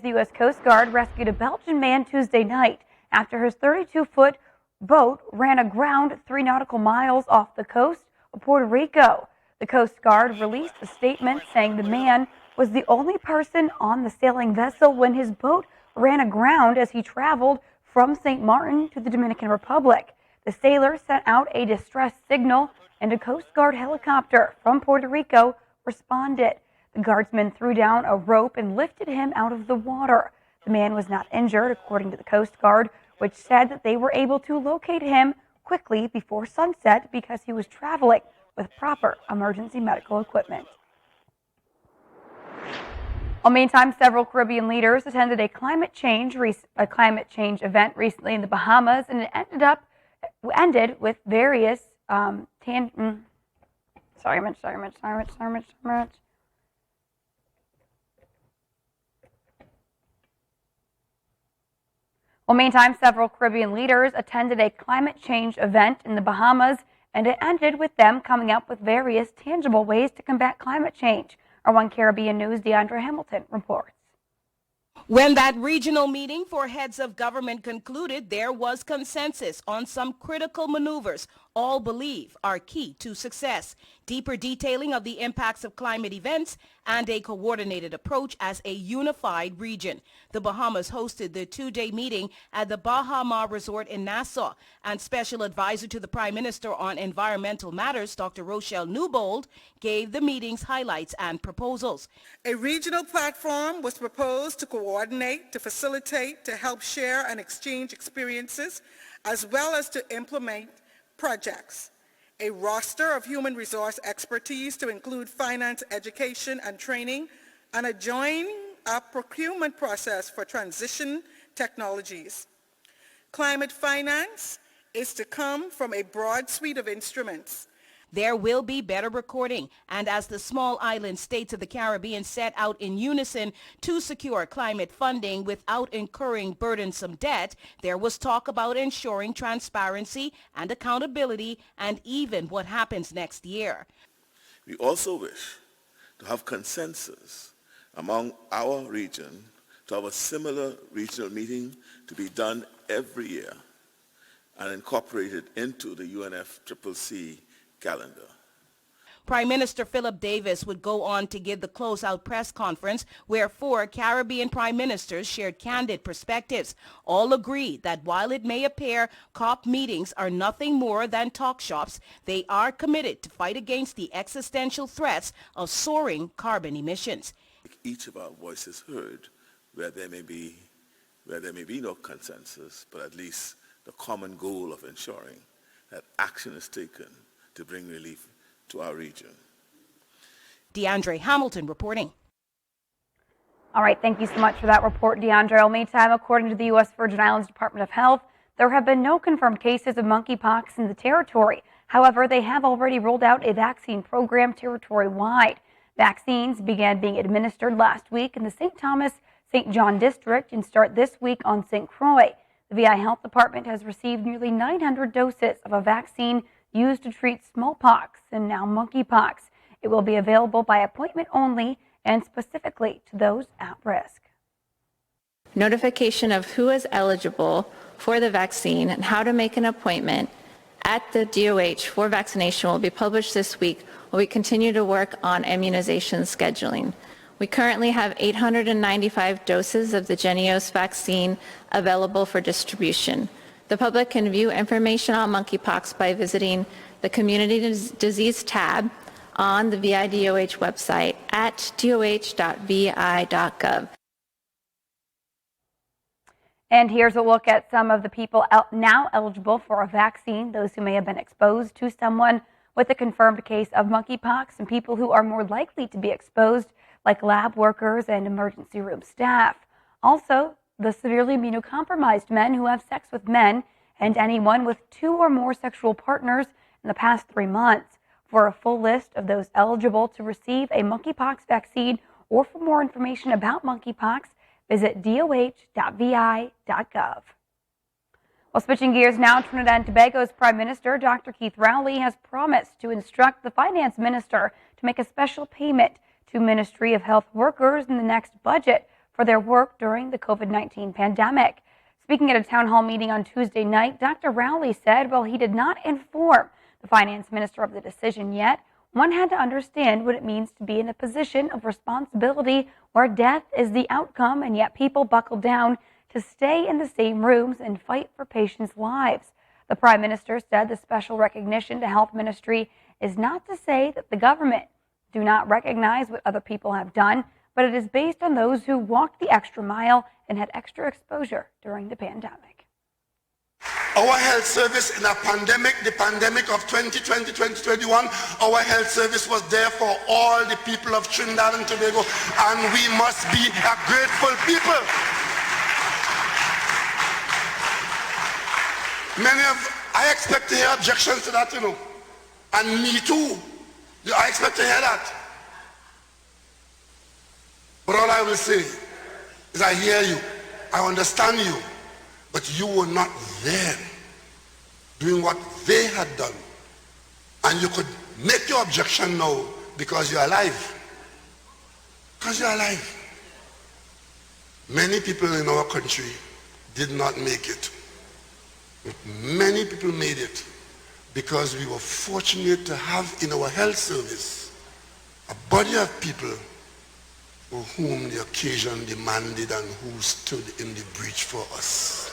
The U.S. Coast Guard rescued a Belgian man Tuesday night after his 32-foot boat ran aground 3 nautical miles off the coast of Puerto Rico. The Coast Guard released a statement saying the man was the only person on the sailing vessel when his boat ran aground as he traveled from St. Martin to the Dominican Republic. The sailor sent out a distress signal, and a Coast Guard helicopter from Puerto Rico responded. The guardsmen threw down a rope and lifted him out of the water. The man was not injured, according to the Coast Guard, which said that they were able to locate him quickly before sunset because he was traveling with proper emergency medical equipment. Well, meantime, several Caribbean leaders attended a climate change event recently in the Bahamas, and it ended with various Well, meantime, several Caribbean leaders attended a climate change event in the Bahamas, and it ended with them coming up with various tangible ways to combat climate change. Our One Caribbean News' DeAndre Hamilton reports. When that regional meeting for heads of government concluded, there was consensus on some critical maneuvers all believe are key to success. Deeper detailing of the impacts of climate events and a coordinated approach as a unified region. The Bahamas hosted the 2-day meeting at the Bahama Resort in Nassau, and Special Advisor to the Prime Minister on Environmental Matters, Dr. Rochelle Newbold, gave the meeting's highlights and proposals. A regional platform was proposed to coordinate, to facilitate, to help share and exchange experiences, as well as to implement projects. A roster of human resource expertise to include finance, education, and training, and a joined-up procurement process for transition technologies. Climate finance is to come from a broad suite of instruments. There will be better recording, and as the small island states of the Caribbean set out in unison to secure climate funding without incurring burdensome debt, there was talk about ensuring transparency and accountability and even what happens next year. We also wish to have consensus among our region to have a similar regional meeting to be done every year and incorporated into the UNFCCC calendar. Prime Minister Philip Davis would go on to give the closeout press conference where 4 Caribbean prime ministers shared candid perspectives. All agreed that while it may appear COP meetings are nothing more than talk shops, they are committed to fight against the existential threats of soaring carbon emissions. Each of our voices heard where there may be no consensus, but at least the common goal of ensuring that action is taken to bring relief to our region. DeAndre Hamilton reporting. All right, thank you so much for that report, DeAndre. Meantime, according to the U.S. Virgin Islands Department of Health, there have been no confirmed cases of monkeypox in the territory. However, they have already rolled out a vaccine program territory-wide. Vaccines began being administered last week in the St. Thomas-St. John district and start this week on St. Croix. The VI Health Department has received nearly 900 doses of a vaccine used to treat smallpox and now monkeypox. It will be available by appointment only and specifically to those at risk. Notification of who is eligible for the vaccine and how to make an appointment at the DOH for vaccination will be published this week while we continue to work on immunization scheduling. We currently have 895 doses of the Jynneos vaccine available for distribution. The public can view information on monkeypox by visiting the Community Disease tab on the VIDOH website at doh.vi.gov. And here's a look at some of the people now eligible for a vaccine, those who may have been exposed to someone with a confirmed case of monkeypox and people who are more likely to be exposed, like lab workers and emergency room staff. Also, the severely immunocompromised men who have sex with men and anyone with 2 or more sexual partners in the past 3 months. For a full list of those eligible to receive a monkeypox vaccine or for more information about monkeypox, visit doh.vi.gov. Well, switching gears now, Trinidad and Tobago's Prime Minister, Dr. Keith Rowley, has promised to instruct the Finance Minister to make a special payment to Ministry of Health workers in the next budget for their work during the COVID-19 pandemic. Speaking at a town hall meeting on Tuesday night, Dr. Rowley said while he did not inform the finance minister of the decision yet, one had to understand what it means to be in a position of responsibility where death is the outcome, and yet people buckle down to stay in the same rooms and fight for patients' lives. The Prime Minister said the special recognition to Health Ministry is not to say that the government do not recognize what other people have done, but it is based on those who walked the extra mile and had extra exposure during the pandemic. Our health service in a pandemic, the pandemic of 2020, 2021, our health service was there for all the people of Trinidad and Tobago, and we must be a grateful people. I expect to hear objections to that, and me too. I expect to hear that. But all I will say is I hear you, I understand you, but you were not there doing what they had done. And you could make your objection now because you're alive. Because you're alive. Many people in our country did not make it. But many people made it because we were fortunate to have in our health service a body of people for whom the occasion demanded and who stood in the breach for us.